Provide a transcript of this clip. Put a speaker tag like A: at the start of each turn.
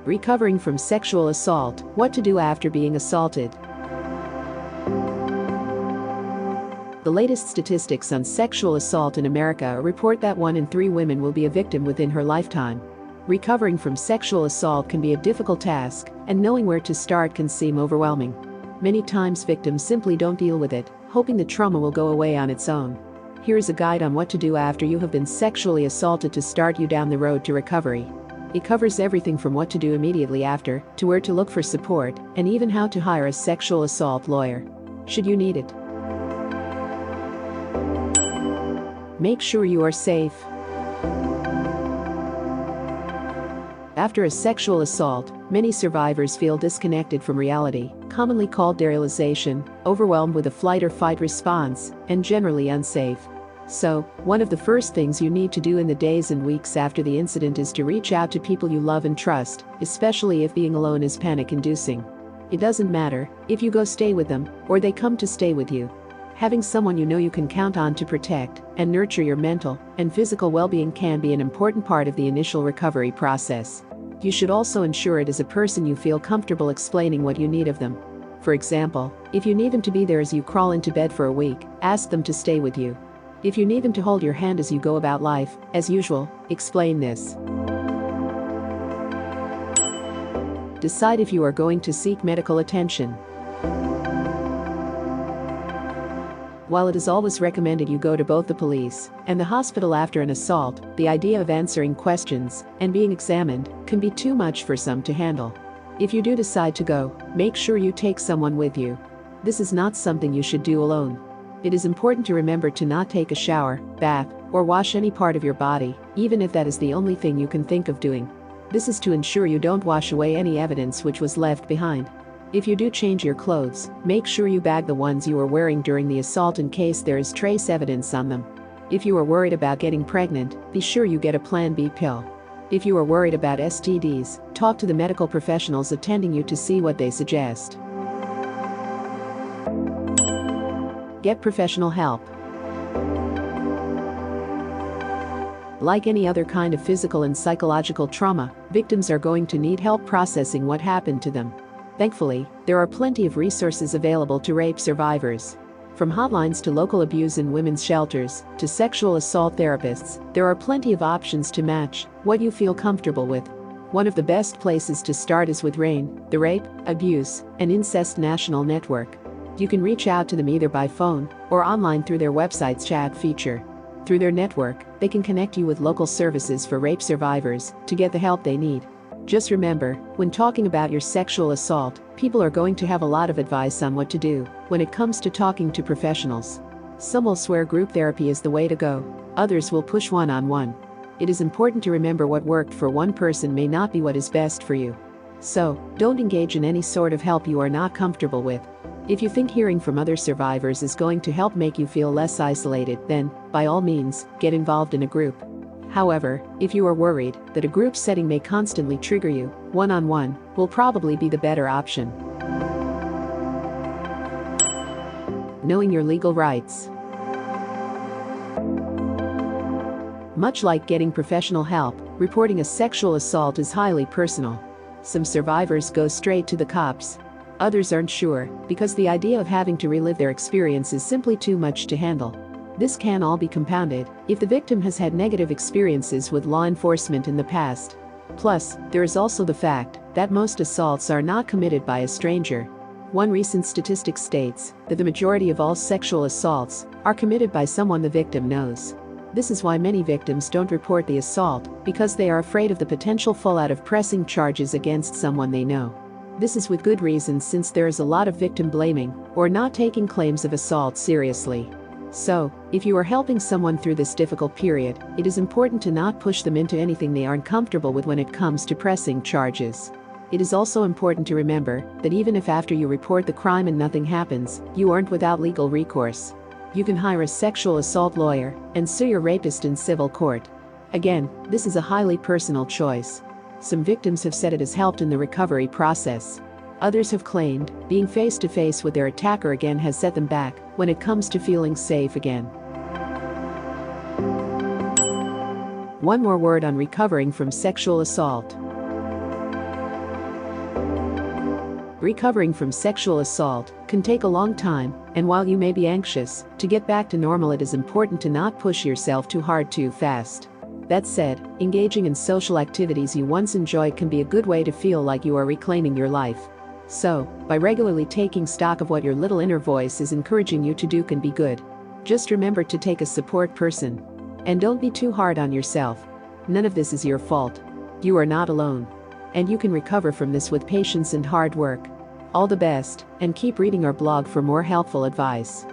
A: Recovering from sexual assault, what to do after being assaulted. The latest statistics on sexual assault in America report that 1 in 3 women will be a victim within her lifetime. Recovering from sexual assault can be a difficult task, and knowing where to start can seem overwhelming. Many times victims simply don't deal with it, hoping the trauma will go away on its own. Here is a guide on what to do after you have been sexually assaulted to start you down the road to recovery. It covers everything from what to do immediately after, to where to look for support, and even how to hire a sexual assault lawyer, should you need it. Make sure you are safe. After a sexual assault, many survivors feel disconnected from reality, commonly called derealization, overwhelmed with a flight or fight response, and generally unsafe. So, one of the first things you need to do in the days and weeks after the incident is to reach out to people you love and trust, especially if being alone is panic-inducing. It doesn't matter if you go stay with them or they come to stay with you. Having someone you know you can count on to protect and nurture your mental and physical well-being can be an important part of the initial recovery process. You should also ensure it is a person you feel comfortable explaining what you need of them. For example, if you need them to be there as you crawl into bed for a week, ask them to stay with you. If you need them to hold your hand as you go about life, as usual, explain this. Decide if you are going to seek medical attention. While it is always recommended you go to both the police and the hospital after an assault, the idea of answering questions and being examined can be too much for some to handle. If you do decide to go, make sure you take someone with you. This is not something you should do alone. It is important to remember to not take a shower, bath, or wash any part of your body, even if that is the only thing you can think of doing. This is to ensure you don't wash away any evidence which was left behind. If you do change your clothes, make sure you bag the ones you were wearing during the assault in case there is trace evidence on them. If you are worried about getting pregnant, be sure you get a Plan B pill. If you are worried about STDs, talk to the medical professionals attending you to see what they suggest. Get professional help. Like any other kind of physical and psychological trauma, victims are going to need help processing what happened to them. Thankfully, there are plenty of resources available to rape survivors. From hotlines to local abuse and women's shelters, to sexual assault therapists, there are plenty of options to match what you feel comfortable with. One of the best places to start is with RAINN, the Rape, Abuse, and Incest National Network. You can reach out to them either by phone or online through their website's chat feature. Through their network, they can connect you with local services for rape survivors to get the help they need. Just remember, when talking about your sexual assault, people are going to have a lot of advice on what to do when it comes to talking to professionals. Some will swear group therapy is the way to go, others will push one-on-one. It is important to remember what worked for one person may not be what is best for you. So, don't engage in any sort of help you are not comfortable with. If you think hearing from other survivors is going to help make you feel less isolated, then, by all means, get involved in a group. However, if you are worried that a group setting may constantly trigger you, one-on-one will probably be the better option. Knowing your legal rights. Much like getting professional help, reporting a sexual assault is highly personal. Some survivors go straight to the cops. Others aren't sure, because the idea of having to relive their experience is simply too much to handle. This can all be compounded if the victim has had negative experiences with law enforcement in the past. Plus, there is also the fact that most assaults are not committed by a stranger. One recent statistic states that the majority of all sexual assaults are committed by someone the victim knows. This is why many victims don't report the assault, because they are afraid of the potential fallout of pressing charges against someone they know. This is with good reason, since there is a lot of victim blaming or not taking claims of assault seriously. So, if you are helping someone through this difficult period, it is important to not push them into anything they aren't comfortable with when it comes to pressing charges. It is also important to remember that even if after you report the crime and nothing happens, you aren't without legal recourse. You can hire a sexual assault lawyer and sue your rapist in civil court. Again, this is a highly personal choice. Some victims have said it has helped in the recovery process. Others have claimed being face-to-face with their attacker again has set them back when it comes to feeling safe again. One more word on recovering from sexual assault. Recovering from sexual assault can take a long time, and while you may be anxious to get back to normal, it is important to not push yourself too hard too fast. That said, engaging in social activities you once enjoyed can be a good way to feel like you are reclaiming your life. So, by regularly taking stock of what your little inner voice is encouraging you to do can be good. Just remember to take a support person. And don't be too hard on yourself. None of this is your fault. You are not alone. And you can recover from this with patience and hard work. All the best, and keep reading our blog for more helpful advice.